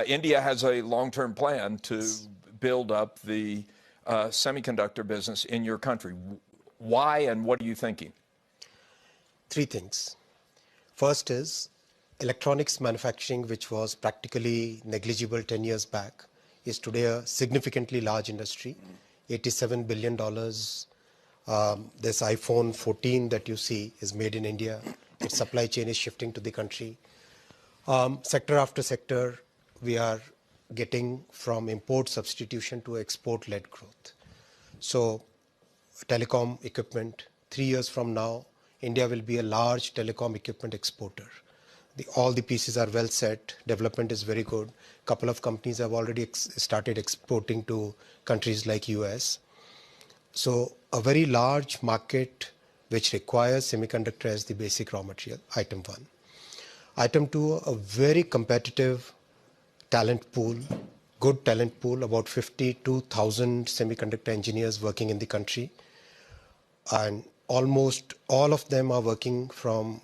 India has a long-term plan to build up the semiconductor business in your country. Why and what are you thinking? Three things. First is electronics manufacturing, which was practically negligible 10 years back, is today a significantly large industry. $87 billion. This iPhone 14 that you see is made in India. Its supply chain is shifting to the country. Sector after sector, we are getting from import substitution to export-led growth. So telecom equipment, 3 years from now, India will be a large telecom equipment exporter. All the pieces are well set. Development is very good. A couple of companies have already started exporting to countries like US. So a very large market which requires semiconductor as the basic raw material, item one. Item two, a very competitive talent pool, good talent pool, about 52,000 semiconductor engineers working in the country. And almost all of them are working from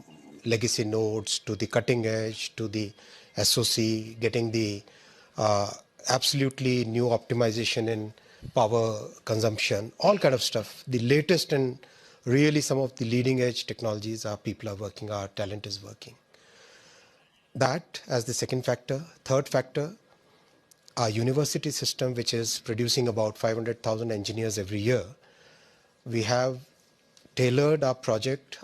legacy nodes to the cutting edge to the SoC, getting the absolutely new optimization in power consumption, all kind of stuff. The latest and really some of the leading edge technologies our people are working, our talent is working. That as the second factor. Third factor, our university system, which is producing about 500,000 engineers every year. We have tailored our project,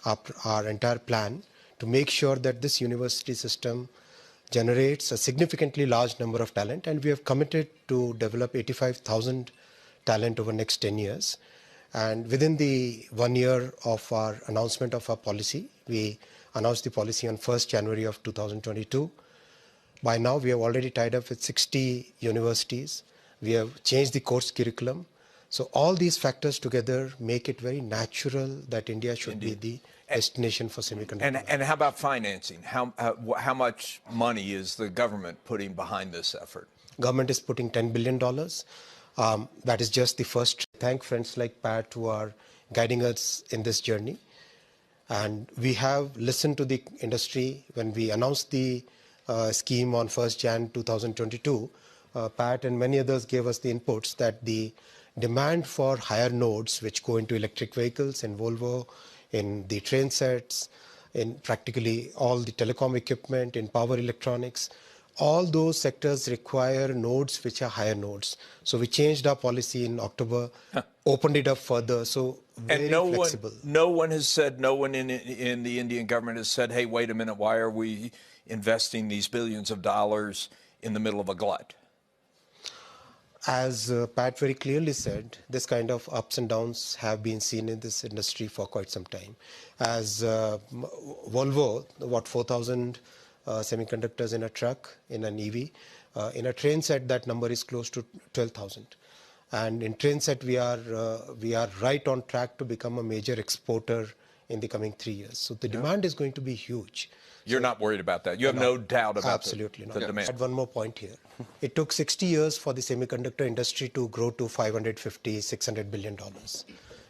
our entire plan to make sure that this university system generates a significantly large number of talent, and we have committed to develop 85,000 talent over the next 10 years. And within the 1 year of our announcement of our policy, we announced the policy on 1st January of 2022. By now, we have already tied up with 60 universities. We have changed the course curriculum. So all these factors together make it very natural that India should be the destination for semiconductor. And how about financing? How much money is the government putting behind this effort? Government is putting $10 billion. That is just the first. Thank friends like Pat who are guiding us in this journey. And we have listened to the industry. When we announced the scheme on 1st Jan 2022, Pat and many others gave us the inputs that the demand for higher nodes, which go into electric vehicles in Volvo, in the train sets, in practically all the telecom equipment, in power electronics, all those sectors require nodes which are higher nodes. So we changed our policy in October, opened it up further. So very flexible. No one has said, no one in the Indian government has said, hey, wait a minute, why are we investing these billions of dollars in the middle of a glut? As Pat very clearly said, this kind of ups and downs have been seen in this industry for quite some time. As Volvo, 4,000 semiconductors in a truck, in an EV. In a train set, that number is close to 12,000. And in train set, we are right on track to become a major exporter in the coming 3 years. So the demand is going to be huge. You're not worried about that. You have no doubt about the demand. Add one more point here. It took 60 years for the semiconductor industry to grow to $550, $600 billion.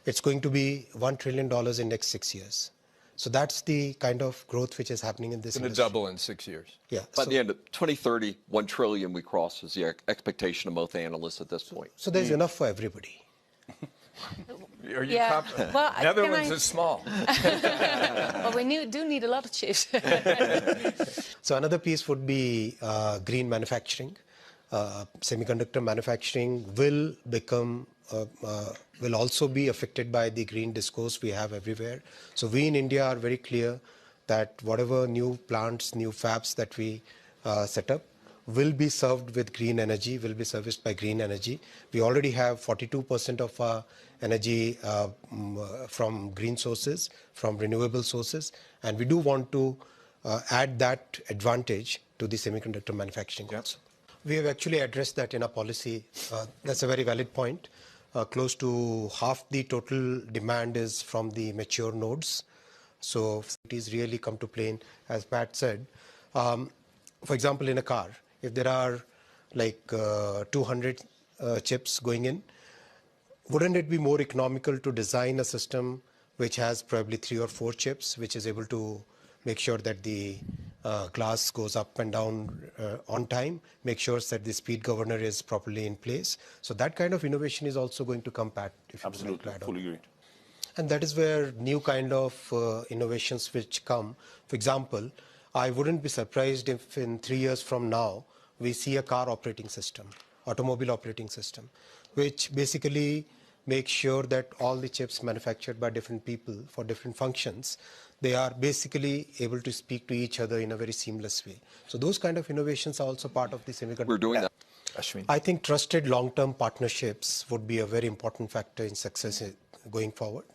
It's going to be $1 trillion in next 6 years. So that's the kind of growth which is happening in this industry. It's going to double in 6 years. Yeah. By the end of 2030, 1 trillion we cross is the expectation of most analysts at this point. So there's enough for everybody. Are you confident? Well, Netherlands is small. Well, we do need a lot of chips. So another piece would be green manufacturing. Semiconductor manufacturing will become, will also be affected by the green discourse we have everywhere. So we in India are very clear that whatever new plants, new fabs that we set up will be served with green energy, will be serviced by green energy. We already have 42% of our energy from green sources, from renewable sources, and we do want to add that advantage to the semiconductor manufacturing also. We have actually addressed that in our policy. That's a very valid point. Close to half the total demand is from the mature nodes. So it is really come to play, as Pat said. For example, in a car, if there are like 200 chips going in, wouldn't it be more economical to design a system which has probably 3 or 4 chips, which is able to make sure that the glass goes up and down on time, make sure that the speed governor is properly in place. So that kind of innovation is also going to come back. Absolutely, fully agreed. And that is where new kind of innovations which come. For example, I wouldn't be surprised if in 3 years from now, we see a car operating system, automobile operating system, which basically makes sure that all the chips manufactured by different people for different functions, they are basically able to speak to each other in a very seamless way. So those kind of innovations are also part of the semiconductor. We're doing that. Ashwini. I think trusted long-term partnerships would be a very important factor in success going forward.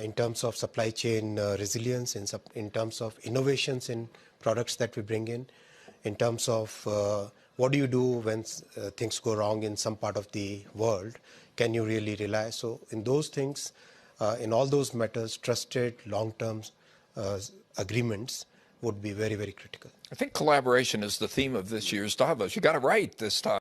In terms of supply chain resilience, in terms of innovations in products that we bring in terms of what do you do when things go wrong in some part of the world, can you really rely? So in those things, in all those matters, trusted long-term agreements would be very, very critical. I think collaboration is the theme of this year's Davos. You got it right this time.